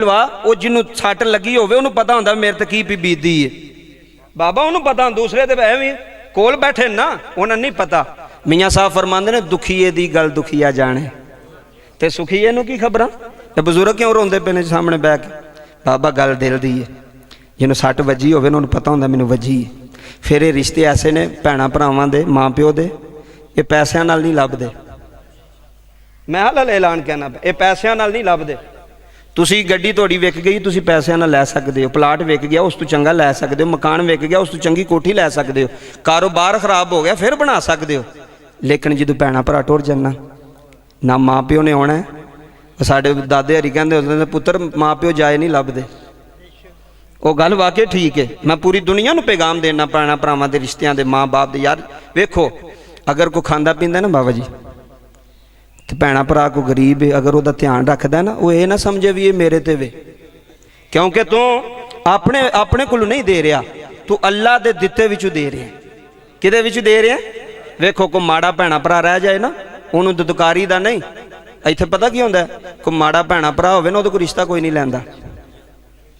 वो जिन्हों सट लगी होवे उन्होंने पता होंदा मेरे ते की बीतदी है। बाबा उन्होंने पता, दूसरे तो एवं कोल बैठे ना, उन्हें नहीं पता। मियाँ साहब फरमाते ने दुखीए दी गल दुखिया जाने, ते सुखीए नूं की खबरां। ते बजुर्ग क्यों रोंदे पे ने सामने बह के? बाबा गल दिल दी है, जिन्हों सट वजी होवे उन्होंने पता होंदा मैनूं वजी है। फिर ये रिश्ते ऐसे ने भैणां भरावां दे, माँ प्यो दे, ये पैसों नाल नहीं लभदे। मैं हाल ऐलान कहना, ये पैसों नाल नहीं लभदे। तुसी गड्डी तुहाडी विक गई, तुसी पैसों नाल लै सकदे हो। प्लाट विक गया, उस तो चंगा लै सकदे हो। मकान विक गया, उस तो चंगी कोठी लै सकदे हो। कारोबार खराब हो गया, फिर बना सकदे हो। लेकिन जो भैणां भरा टुर जाना, ना माँ प्यो ने आना है। साडे दादे हरी कहंदे हुंदे पुत्तर माँ प्यो जाए नहीं लभदे। वो गल वाकई ठीक है। मैं पूरी दुनिया नूं पैगाम देना भैणां भरावां दे रिश्तियां दे, माँ बाप दे। यार वेखो, अगर कोई खांदा पींदा ना बाबा जी, तो भैणा भरा को गरीब है, अगर वह ध्यान रखता ना, वो ये ना समझे भी ये मेरे ते वे, क्योंकि तू अपने अपने को नहीं दे रहा, तू अल्लाह दे दिते विचों दे रहा। किदे विच दे रहा? वेखो, को माड़ा भैणा भरा रह जाए ना, उन्होंने दुदकारी दा नहीं। इत्थे पता की होंदा, को माड़ा भैणा भरा होवे ना, उहदे कोल रिश्ता कोई नहीं लैंदा।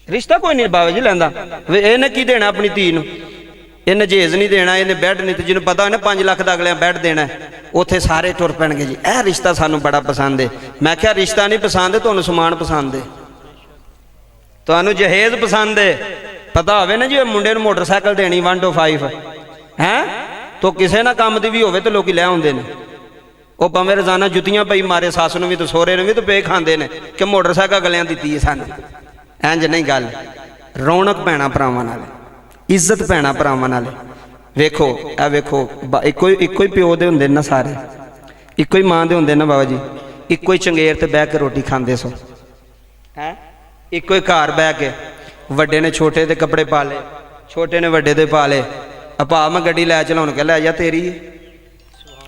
रिश्ता कोई नहीं बाबा जी लैंदा। इहने की देना अपनी धी नूं? इन्हें जेज नहीं देना, इन्हें बैड नहीं। तो जिन्होंने पता है ना 5 लाख का अगले बैड देना है, उत्थे सारे टुर पैणगे जी यह रिश्ता सानू बड़ा पसंद है। मैं क्या रिश्ता नहीं पसंद है, तुहानू समान पसंद है, तुहानू जहेज पसंद है। पता होवे ना जी मुंडे नूं मोटरसाइकिल देनी 125 है, तो किसी ना काम की भी होवे तो लोग लै आउंदे ने। वो भावें रोजाना जुत्तियां पई मारे, सस नूं भी तो सोहरे नूं भी तो पे खांदे ने कि मोटरसाइकिल अगलियां दित्ती है सानू। इंज नहीं गल। रौनक भैणां भरावां नाल, इज्जत भैणां भरावां नाल। वेखो ए वेखो, इको ही प्यो दे हुंदे ना सारे, इको ही माँ दे हुंदे ना बाबा जी, इको ही चंगेर ते बह के रोटी खांदे सो है। इको ही घर बह के वड्डे ने छोटे दे कपड़े पा ले, छोटे ने वड्डे दे पा ले। भा मैं गड्डी लै चलाउण के लै जा, तेरी है,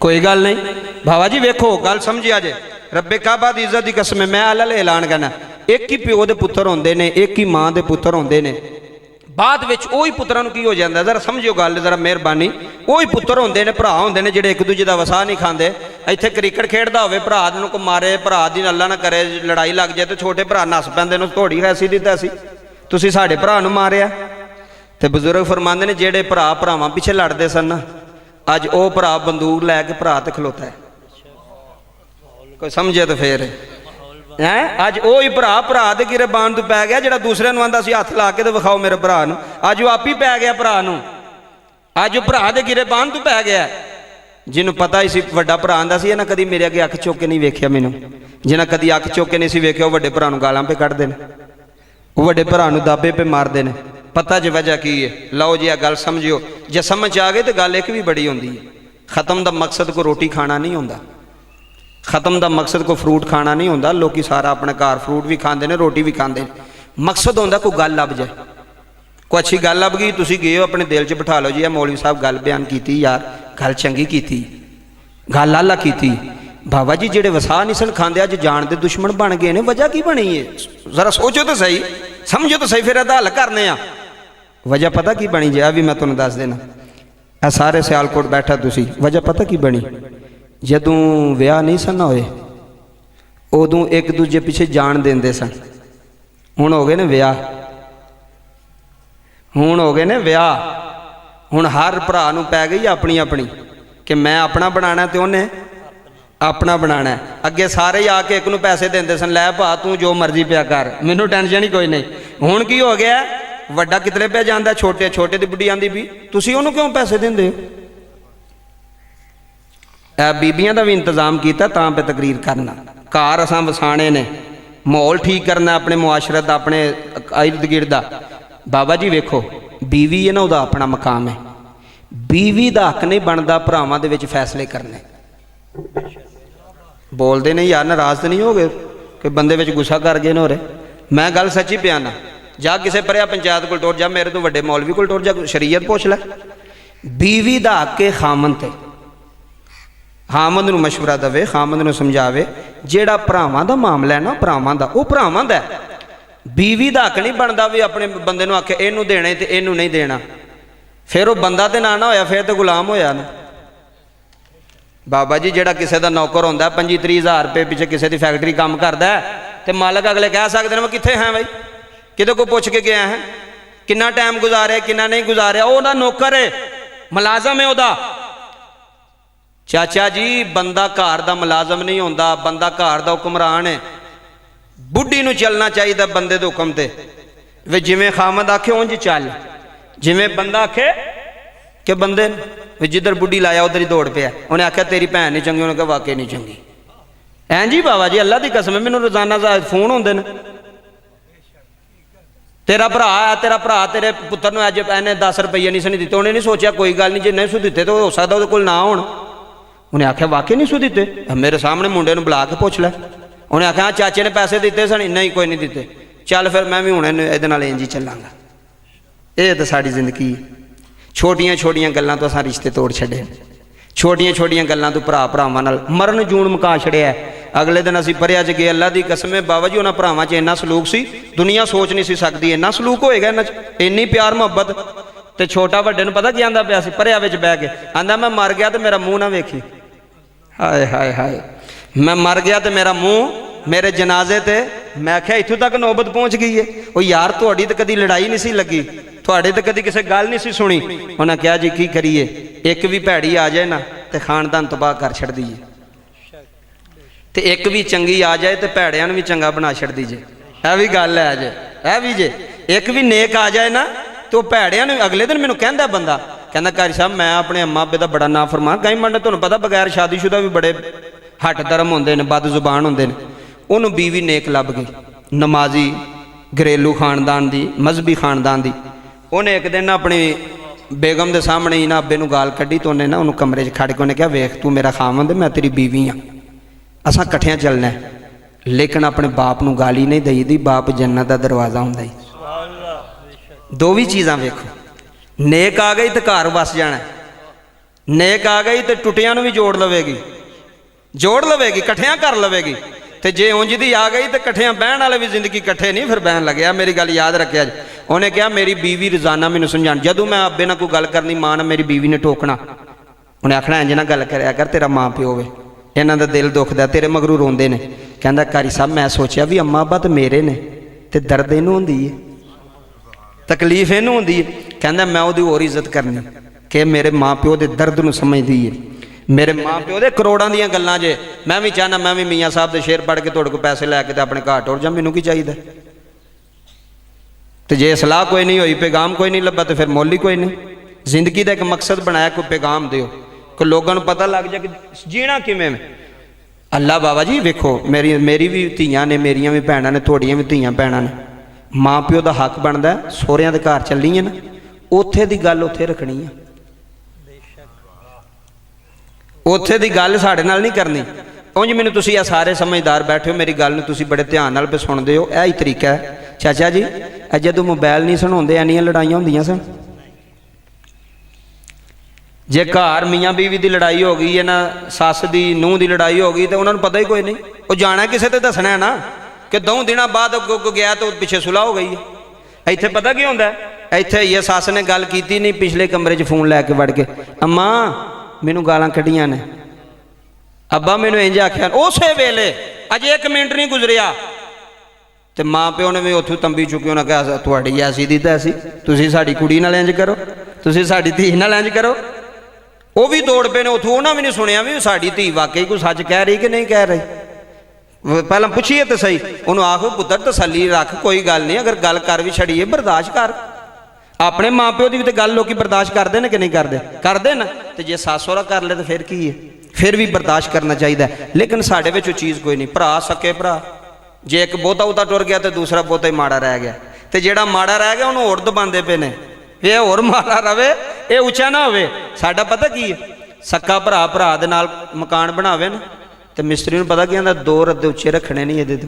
कोई गल नहीं। बाबा जी वेखो, गल समझिया जे, रब्बे काबा दी इज्जत दी कसम है, मैं अल्लाह ऐलान करना, एक ही प्यो दे पुत्तर होंदे ने, एक ही माँ दे पुत्तर होंदे ने। बाद विच ओही पुत्रां नूं की हो जांदा, जरा समझियो गल, जरा मेहरबानी। ओही पुत्तर होंदे ने, भरा होंदे ने, जिहड़े एक दूजे दा वसा नहीं खांदे। इत्थे क्रिकेट खेडदा होवे, भरा नूं को मारे, भरा दी अल्लाह ना करे लड़ाई लग जाए, तो छोटे भरा नस पैंदे ने, थोड़ी हैसी दी तैसी, तुसीं साडे भरा नूं मारिया। ते बजुर्ग फरमांदे ने, जिहड़े भरा भरावां पिछे लड़दे सन ना, अज ओह भरा बंदूक लैके भरा ते खलोता है। कोई समझे तो फिर है। अज वो ही भरा भरा के गिरबान तो पै गया, जो दूसरे आंदा सी हथ ला के तो विखाओ मेरे भरा नूं, अज वो आप ही पै गया भरा नूं। अज भरा के गिरबान तो पै गया। जिन्हों पता ही सी वड्डा भरा आंदा सी, इन्हां कदी मेरे अगे अख चुक के नहीं वेख्या मैनूं। जिन्हां कदी अख चुक के नहीं सी वेख्या, वड्डे भरा नूं गालां पे कढ़दे ने, वड्डे भरा नूं दाबे पे मारदे ने। पता जो वजह की है? लो जी, गल समझियो। जे समझ आ गई तो गल एक भी बड़ी होंदी है। खत्म दा मकसद को रोटी खाना नहीं होंदा, खत्म दा मकसद को फ्रूट खाना नहीं होंदा। लोग सारा अपने घर फ्रूट भी खाते हैं, रोटी भी खाते हैं। मकसद होंदा कोई गल लभ जाए, कोई अच्छी गल लभ गई, तुसीं गए हो अपने दिल च बिठा लो जी, मौलवी साहब गल बयान की, यार गल चंगी की, गल आला की। बाबा जी जेडे वसा नहीं सन खाते, अज जान दे दुश्मन बन गए ने। वजह की बनी है? जरा सोचो तो सही, समझो तो सही, फिर इहदा हल करने आ। वजह पता की बनी जी? भी मैं तुहानूं दस देना। आ सारे सियालकोट बैठा तुसीं, वजह पता की बनी? जदों विआह नहीं सन होए, उदों एक दूजे पिछे जान देंदे सन। हुण हो गए ने विआह, हुण हो गए ने विआह। हुण हर भरा नूं पै गई अपनी अपनी कि मैं अपना बनाना ते उन्हें अपना बनाना। अगे सारे ही आके एक नूं पैसे देंदे सन, लै भा तू जो मर्जी पिया कर, मैनूं टेंशन ही कोई नहीं। हुण की हो गया? वड्डा कितने पे जांदा, छोटे छोटे दी बुढ़ी आंदी भी, तुसीं उहनूं क्यों पैसे दिंदे हो? बीबियां का भी इंतजाम किया तां पे तकरीर करना, घर असां वसाने ने, माहौल ठीक करना अपने मुआशरत का, अपने इर्द गिर्द का। बाबा जी वेखो, बीवी है ना, उसका अपना मकाम है। बीवी का हक नहीं बनता भरावां दे विच फैसले करने। बोलते नहीं यार, नाराज तो नहीं हो गए कि बंदे विच गुस्सा कर गए हो रहे? मैं गल सच्ची बयाना। जा किसी पढ़िया पंचायत को टुर जा, मेरे तो वड्डे मौलवी को टुर जा, शरीयत पुछ लै। बीवी का हक है खामन ते, खामद नूं मशवरा देवे, खामद नूं समझावे। जिहड़ा भरावां दा मामला है ना, भरावां दा, वो भरावां दा है। बीवी दा हक नहीं बनता भी अपने बंदे नूं आखे इहनूं देना ते इहनूं नहीं देना। फिर वो बंदा तो ना होया, फिर तो गुलाम होया ना। बाबा जी जिहड़ा किसी का नौकर होंदा 25-30 हज़ार रुपये पिछे किसी की फैक्ट्री काम करता है, तो मालक अगले कह सकते हैं मैं कित्थे है भाई, किते को पुछ के गया है, कितना टाइम गुजारे कितना नहीं गुजारिया, ओदा नौकर है, मुलाजम है ओदा। चाचा जी बंदा घर दा मुलाजम नहीं होंदा, बंदा घर दा हुक्मरान है। बुढ़ी नूं चलना चाहिए बंदे दे हुक्म ते, वे जिवें खामद आखे उंज चल, जिवें बंदा आखे कि बंदे वे जिधर बुढ़ी लाया उधर ही दौड़ पिया। उन्हें आख्या तेरी भैन नहीं चंगी, उन्हें कहा वाकई नहीं चंगी। ऐं जी बाबा जी अल्लाह की कसम है, मैनूं रोजाना फोन होंदे ने, तेरा भरा है, तेरा भरा तेरे पुत्र नूं अज इन्हें 10 रुपये नहीं सी दिते। उन्हें नहीं सोचा कोई गल नहीं, जे नहीं सू दिते तो हो सकता वो कोल ना होण। उन्हें आख्या वाकई नहीं सू दिते, मेरे सामने मुंडे नूं बुला के पुछ लै। उन्हें आख्या हाँ चाचे ने पैसे दिते सन, नहीं कोई नहीं दिते, चल फिर मैं भी हुणे इहदे नाल इंज ही चलांगा। ये तो साडी जिंदगी है। छोटियां छोटियां गल्लां तो असां रिश्ते तोड़ छड्डे, छोटियां छोटियां गल्लां तो भरा भरावां नाल मरण जून मुका छड़िया। अगले दिन असीं परिया च गए, अल्लाह की कसम है बाबा जी उन्हां भरावां च इन्ना सलूक सी दुनिया सोच नहीं सी सकदी, इन्ना सलूक होएगा इन्हां च, इन्नी प्यार मुहब्बत। ते छोटा वड्डे नूं पता की आंदा पिया सी परिया विच बैठ के, आंदा मैं मर गया तो मेरा मूँह ना वेखी। हाय हाय हाय, मैं मर गया तो मेरा मूँह मेरे जनाजे ते। मैं आख्या इत्थों तक नौबत पहुँच गई है। वो यार तुहाडी तो कदी लड़ाई नहीं सी लगी, थोड़े तो कदी किसी गल नहीं सी सुनी। उन्हें कहा जी की करिए, एक भी भैड़ी आ जाए ना तो खानदान तबाह कर छड़ दीए, तो एक भी चंगी आ जाए तो भैड़ियां भी चंगा बना छड़ दीजे। यह भी गल है जे, यह भी जे एक भी नेक आ जाए ना तो भैड़ियां अगले दिन मैनूं कहंदा बंदा, कहंदा कारी साहब मैं अपने अम्मा अब्बे दा बड़ा ना फरमान, कई मुंडे तुहानूं पता बगैर शादीशुदा भी बड़े हट धर्म होंदे ने, बद जुबान होंदे ने। उन्होंने बीवी नेक लभ गई, नमाजी घरेलू खानदान दी, मजहबी खानदान दी। उन्हें एक दिन अपनी बेगम के सामने ही ना अब्बे नूं गाल कढ़ी, तो उन्हें ना उन्होंने कमरे च खड़ के उन्हें कहा वेख तू मेरा खावंद मैं तेरी बीवी हाँ, असां कट्ठियां चलना है, लेकिन अपने बाप नूं गाली नहीं दई दी, बाप जन्नत का दरवाजा हुंदा ही। दो भी चीज़ां वेखो, नेक आ गई तो घर वस जाना, नेक आ गई तो टुटियां नूं भी जोड़ लवेगी, जोड़ लवेगी, कट्ठियां कर लवेगी। तो जे उंज दी आ गई तो कट्ठियां बहन वाले भी जिंदगी कट्ठे नहीं फिर बहन लगे। मेरी गल याद रखिया जी। उन्हें कहा मेरी बीवी रोजाना मैनूं समझाण, जदों मैं अब्बे नाल कोई गल करनी मां नाल मेरी बीवी ने टोकना, उन्हें आखना इंज ना गल करया कर, तेरा माँ प्यो वे, इन्हां दा दिल दुखदा, तेरे मगरू रोंदे ने। कहंदा कारी साहब मैं सोचा भी अम्मा अब्बा तो मेरे ने, ते दर्द इनूं हुंदी है, तकलीफ इनूं हुंदी है। कहंदा मैं उहदी होर इज्जत करनी कि मेरे माँ प्यो के दर्द नूं समझदी है, मेरे माँ प्यो के करोड़ों दीयां गल्लां जे। मैं भी चाहना मैं भी मियाँ साहब के शेर पढ़ के तुहाडे कोल पैसे लैके अपने घर टुर जा, मैनूं की चाहिए। तो जे सलाह कोई नहीं हुई, पैगाम कोई नहीं लभा, तो फिर मुल ही कोई नहीं। जिंदगी का एक मकसद बनाया, कोई पैगाम दिओ, कोई लोगों को पता लग जाए कि जीना किवें। अल्लाह बाबा जी वेखो मेरी भी धीआं ने, मेरियां भी भैणां ने, तुहाड़ियां भी धीआं भैणां ने। माँ प्यो का हक बनता है, सोहरियां दे घर चलनी है ना, उत्थे दी गल उत्थे रखनी है, उत्थे दी गल साढ़े नाल नहीं करनी। उंज मैनूं तुसीं आ सारे समझदार बैठे हो, मेरी गल नूं तुसीं बड़े ध्यान नाल पे सुणदे हो, यही तरीका है। चाचा जी जदों मोबाइल नहीं सन होंदे इन्नियां लड़ाइयां होंदियां सन। जे घर मियाँ बीवी की लड़ाई हो गई है ना, सस की नूह की लड़ाई हो गई, तो उन्होंने पता ही कोई नहीं, वो जाना किसी ते दसना है ना कि 2 दिन बाद गया तो पिछे सुलह हो गई है। इत्थे पता की होंदा है, इत्थे ये सस ने गल की नहीं, पिछले कमरे च फोन लैके वड़ के अम्मा मैनू गालां कढ़ियां ने, अब्बा मैनू इंज आख्या, उस वेले अजे 1 मिनट नहीं गुजरिया तो माँ प्यो ने भी उथों तंबी चुकी, उन्हें कहा तुहाडी ऐसी दी तैसी, तुसीं साडी कुड़ी नाल इंज करो, तुसीं साडी धी नाल इंज करो। वो भी दौड़ पे ने उथों, उन्हें भी नहीं सुनिया भी साडी धी वाकई कोई सच कह रही कि नहीं कह रही। पहला पुछिए तो सही, उन्होंने आखो पुत्र तसल्ली रख, कोई गल नहीं, अगर गल कर भी छड़िए बर्दाश्त कर। अपने माँ प्यो की भी तो गल लोग बर्दाश्त करते हैं कि नहीं करते, करते ना। तो जे सस सहुरा कर ले तो फिर की है, फिर भी बर्दाश्त करना चाहिए। लेकिन साढ़े विच चीज़ कोई नहीं, भरा सके भरा, जे एक बोता उता टुर गया तो दूसरा बोता ही माड़ा रह गया, तो जेड़ा माड़ा रह गया उन्होंने होर दबाते पे ने, ये होर माड़ा रवे, ये उच्चा ना होवे। साडा पता की है, सक्का भरा भरा दे नाल मकान बनावे ना, तो मिस्त्री नूं पता की आंदा 2 रद्दे उच्चे रखने नहीं ये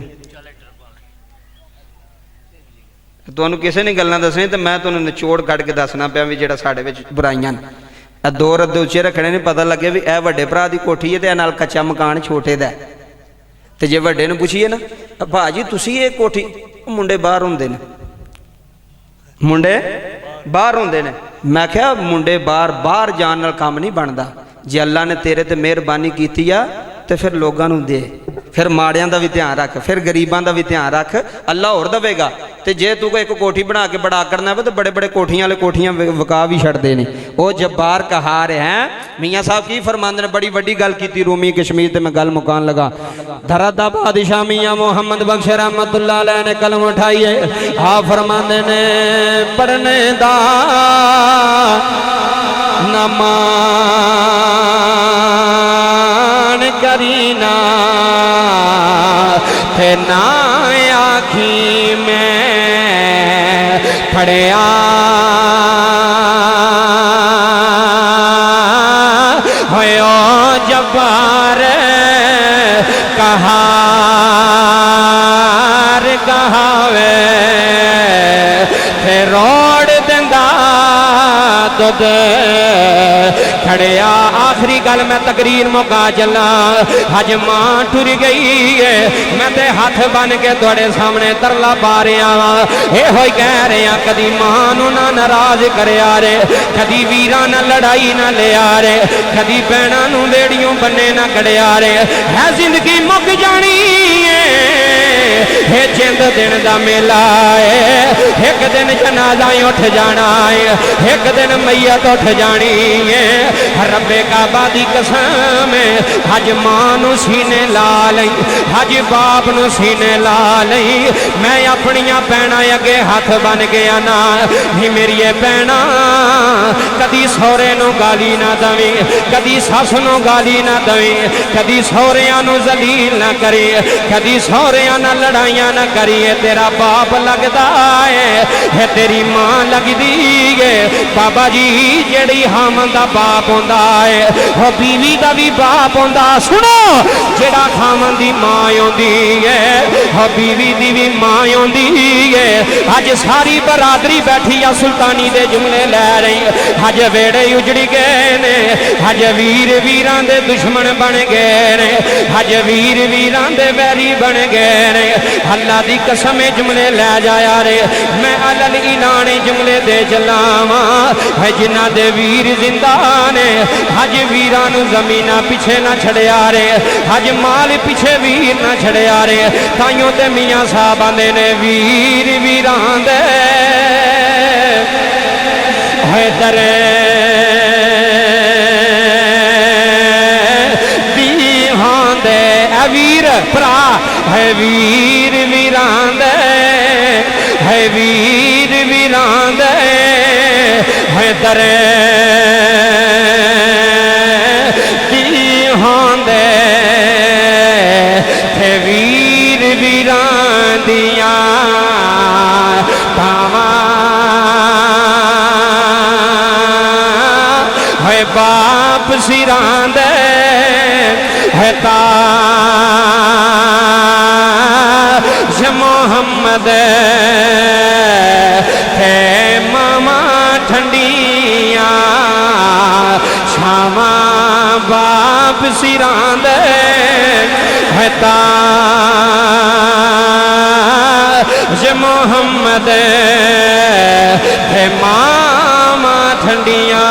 तुहानूं किसी ने गल्लां दसनी, तो मैं तुहानूं निचोड़ कढ़ के दसना पिया भी जेड़ा साडे विच बुराइयां ने। 2 रद्दे उच्चे रखने नहीं, पता लगे भी यह वड्डे भरा दी कोठी है, तो नाल कच्चा मकान छोटे दा। तो जे वड्डे नूं पुछिए ना भाजी तुसीं ये कोठी, मुंडे बाहर हुंदे ने, मुंडे बाहर होंदे ने। मैं क्या मुंडे बाहर जान नाल काम नहीं बनता, जे अल्लाह ने तेरे ते मेहरबानी कीती आ तो फिर लोगों नूं दे, फिर माड़ियां का भी ध्यान रख, फिर गरीबां का भी ध्यान रख, अल्लाह होर देवेगा। तो जे तू एक कोठी बना के बड़ा करना है तो बड़े बड़े कोठियां वाले कोठियां विका भी छड़ते हैं। वो जब्बार कहार है। मियाँ साहब की फरमाते ने, बड़ी वड्डी गल की रूमी कश्मीर ते मैं गल मुकान लगा। धरत दा बादशाह मियाँ मोहम्मद बख्श रहमतुल्लाह अलैह ने कलम उठाई है। हाँ फरमाते ने, पढ़ने दा नमान करीना थे ना आखी में पढ़िया हो जब्बार कहार कहावे थे रोड दिंदा दुध खड़िया। आखिरी गल मैं तकरीर मुका चला। हज मां टुर गई है, मैं ते हाथ बन के थोड़े सामने तरला पा रहा वा। ये कह रहे हैं, कदी मां नू ना नाराज करया रे, कदी वीरां ना लड़ाई ना लिया रे, कदी भैणां नू बेड़ियों बन्ने ना कड़िया रे। है जिंदगी मुक जानी है, जिंद दिन दा मेला है। एक दिन जनाजा उठ जाना है, एक दिन मैयत उठ जानी है। रब्बे काबा दी कसम हज मां नू सीने ला लई, हज बाप नू सीने ला लई। मैं अपनियां भैणां अगे हाथ बन गया ना, भी मेरी भैणां कदी सौरे नू गाली ना दवी, कदी सस नू गाली ना दवी, कदी सौरियां नू जलील ना करे, कदी सौरियां ना लड़ाइयां ना करिए। तेरा बाप लगदा है, तेरी मां लगदी है। बाबा जी जेड़ी हामन दा बाप होंदा है, वो बीवी दा भी बाप होंदा। सुनो, जेड़ा खामन दी मां होंदी है, वो बीवी दी भी मां होंदी है। अज सारी बरादरी बैठी आ सुल्तानी दे जुमले लै रही। अज वेड़े उजड़ी गए ने, अज वीर वीरां दे दुश्मन बन गए ने, अज वीर वीरां दे बैरी बन गए ने। अल्लाह दी कसम जुमले लै जाया रे, मैं अलल इलाने जुमले दे चलावा। है जिन्हां दे वीर जिंदा ने, हज वीरां नू जमीना पिछे ना छड़िया रे, हज माल पिछे वीर ना छड़िया रे। ताइयों ते मियाँ साहब आंदे ने, वीर वीरां दे है दरे दीहां दे। वीर भरा है, वीर वीरां दे है, वीर वीरां दे है दरे दीहां दे थे। वीर वीरां दियां भावां है, बाप सिरां दे है ताज मोहम्मद थे। मामा ठंडियां छावा बाप सिरां दे है ताज मोहम्मद थे। मामा ठंडियां